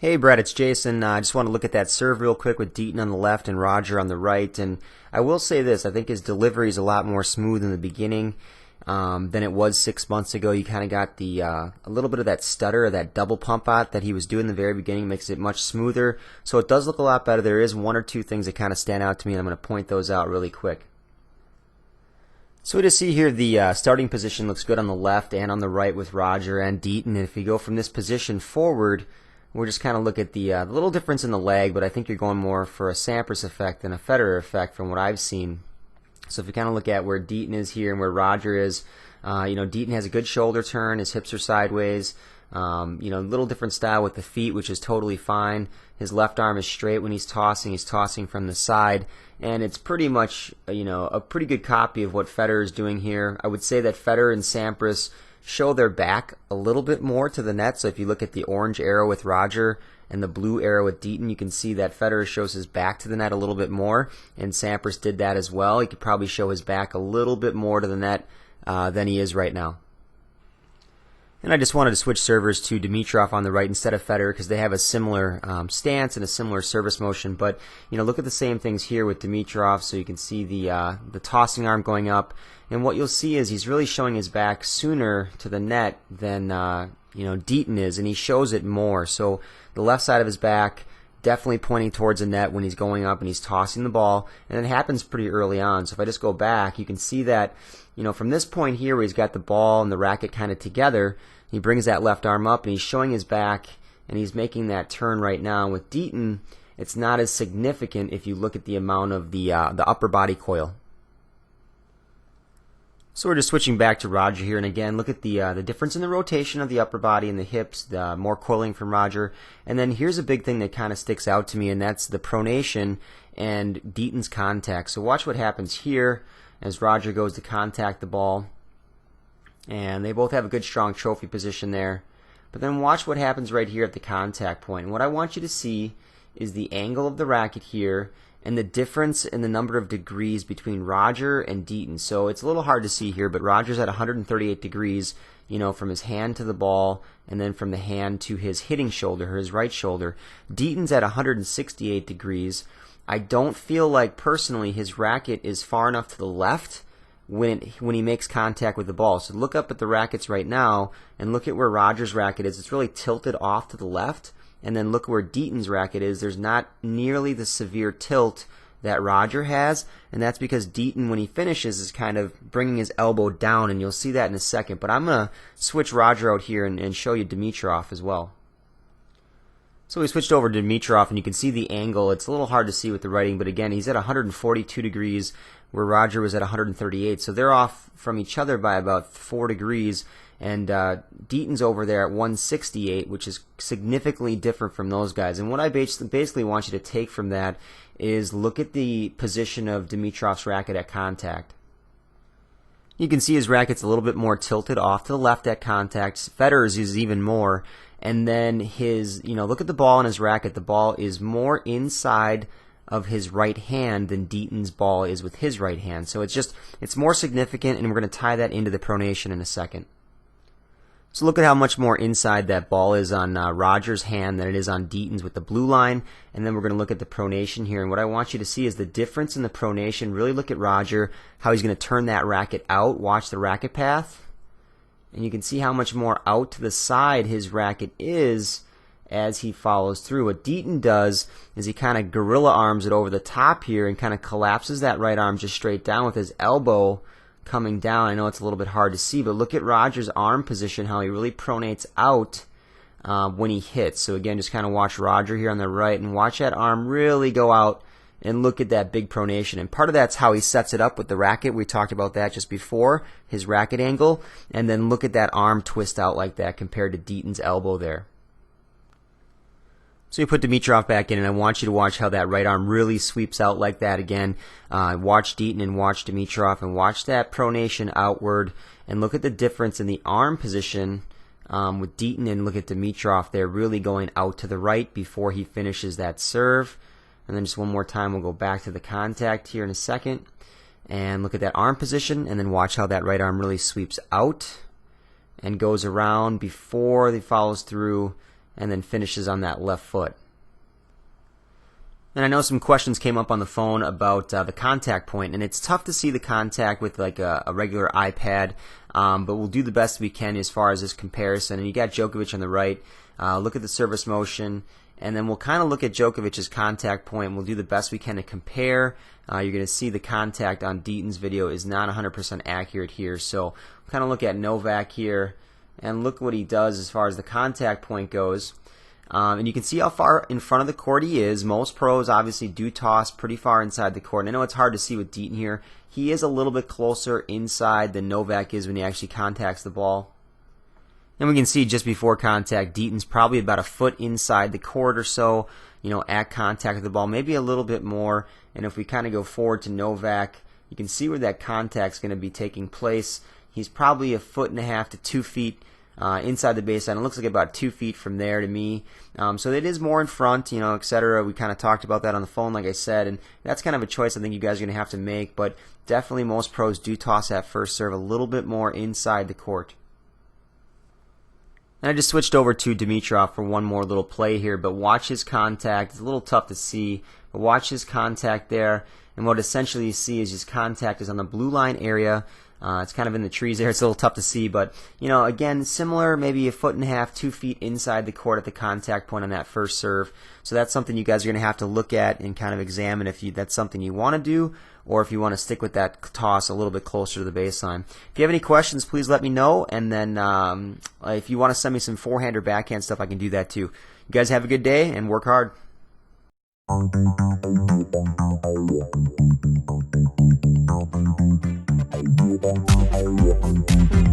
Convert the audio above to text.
Hey Brett, it's Jason. I just want to look at that serve real quick with Deaton on the left and Roger on the right. And I will say this, I think his delivery is a lot more smooth in the beginning than it was 6 months ago. You kind of got the a little bit of that stutter, or that double pump out that he was doing in the very beginning, makes it much smoother. So it does look a lot better. There is one or two things that kind of stand out to me, and I'm going to point those out really quick. So we just see here the starting position looks good on the left and on the right with Roger and Deaton. And if you go from this position forward, we'll just kind of look at the little difference in the leg, but I think you're going more for a Sampras effect than a Federer effect from what I've seen. So if you kind of look at where Deaton is here and where Roger is, Deaton has a good shoulder turn, his hips are sideways, little different style with the feet, which is totally fine. His left arm is straight when he's tossing from the side, and it's pretty much, a pretty good copy of what Federer is doing here. I would say that Federer and Sampras show their back a little bit more to the net. So if you look at the orange arrow with Roger and the blue arrow with Deaton, you can see that Federer shows his back to the net a little bit more, and Sampras did that as well. He could probably show his back a little bit more to the net than he is right now. And I just wanted to switch servers to Dimitrov on the right instead of Federer because they have a similar stance and a similar service motion. But look at the same things here with Dimitrov. So you can see the tossing arm going up, and what you'll see is he's really showing his back sooner to the net than Deaton is, and he shows it more. So the left side of his back definitely pointing towards the net when he's going up and he's tossing the ball, and it happens pretty early on. So if I just go back, you can see that from this point here where he's got the ball and the racket kind of together, he brings that left arm up and he's showing his back and he's making that turn right now. With Deaton, it's not as significant if you look at the amount of the upper body coil. So we're just switching back to Roger here, and again, look at the difference in the rotation of the upper body and the hips, the more coiling from Roger. And then here's a big thing that kind of sticks out to me, and that's the pronation and Deaton's contact. So watch what happens here as Roger goes to contact the ball, and they both have a good strong trophy position there. But then watch what happens right here at the contact point. And what I want you to see is the angle of the racket here and the difference in the number of degrees between Roger and Deaton. So it's a little hard to see here, but Roger's at 138 degrees, from his hand to the ball, and then from the hand to his hitting shoulder, or his right shoulder. Deaton's at 168 degrees. I don't feel like, personally, his racket is far enough to the left when he makes contact with the ball. So look up at the rackets right now, and look at where Roger's racket is. It's really tilted off to the left. And then look where Deaton's racket is. There's not nearly the severe tilt that Roger has, and that's because Deaton, when he finishes, is kind of bringing his elbow down, and you'll see that in a second. But I'm going to switch Roger out here and show you Dimitrov as well. So we switched over to Dimitrov, and you can see the angle. It's a little hard to see with the writing, but again, he's at 142 degrees, where Roger was at 138. So they're off from each other by about 4 degrees. And Deaton's over there at 168, which is significantly different from those guys. And what I basically want you to take from that is look at the position of Dimitrov's racket at contact. You can see his racket's a little bit more tilted off to the left at contact. Federer's is even more. And then his, look at the ball in his racket. The ball is more inside of his right hand than Deaton's ball is with his right hand. So it's more significant, and we're going to tie that into the pronation in a second. So look at how much more inside that ball is on Roger's hand than it is on Deaton's with the blue line. And then we're going to look at the pronation here. And what I want you to see is the difference in the pronation. Really look at Roger, how he's going to turn that racket out. Watch the racket path. And you can see how much more out to the side his racket is as he follows through. What Deaton does is he kind of gorilla arms it over the top here and kind of collapses that right arm just straight down with his elbow coming down. I know it's a little bit hard to see, but look at Roger's arm position, how he really pronates out when he hits. So again, just kind of watch Roger here on the right and watch that arm really go out and look at that big pronation. And part of that's how he sets it up with the racket. We talked about that just before, his racket angle. And then look at that arm twist out like that compared to Deaton's elbow there. So you put Dimitrov back in, and I want you to watch how that right arm really sweeps out like that again. Watch Deaton and watch Dimitrov, and watch that pronation outward, and look at the difference in the arm position with Deaton, and look at Dimitrov there really going out to the right before he finishes that serve. And then just one more time, we'll go back to the contact here in a second, and look at that arm position, and then watch how that right arm really sweeps out and goes around before he follows through and then finishes on that left foot. And I know some questions came up on the phone about the contact point, and it's tough to see the contact with like a regular iPad, but we'll do the best we can as far as this comparison. And you got Djokovic on the right. Look at the service motion, and then we'll kind of look at Djokovic's contact point, and we'll do the best we can to compare. You're going to see the contact on Deaton's video is not 100% accurate here, so we'll kind of look at Novak here, and look what he does as far as the contact point goes. And you can see how far in front of the court he is. Most pros obviously do toss pretty far inside the court. And I know it's hard to see with Deaton here. He is a little bit closer inside than Novak is when he actually contacts the ball. And we can see just before contact, Deaton's probably about a foot inside the court or so, at contact with the ball, maybe a little bit more. And if we kind of go forward to Novak, you can see where that contact's going to be taking place. He's probably a 1.5 to 2 feet inside the baseline. It looks like about 2 feet from there to me. So it is more in front, etc. We kind of talked about that on the phone, like I said, and that's kind of a choice I think you guys are going to have to make, but definitely most pros do toss that first serve a little bit more inside the court. And I just switched over to Dimitrov for one more little play here, but watch his contact. It's a little tough to see, but watch his contact there, and what essentially you see is his contact is on the blue line area. It's kind of in the trees there. It's a little tough to see, but again, similar, maybe a 1.5 to 2 feet inside the court at the contact point on that first serve. So that's something you guys are going to have to look at and kind of examine if that's something you want to do, or if you want to stick with that toss a little bit closer to the baseline. If you have any questions, please let me know, and then if you want to send me some forehand or backhand stuff, I can do that too. You guys have a good day and work hard. Thank you.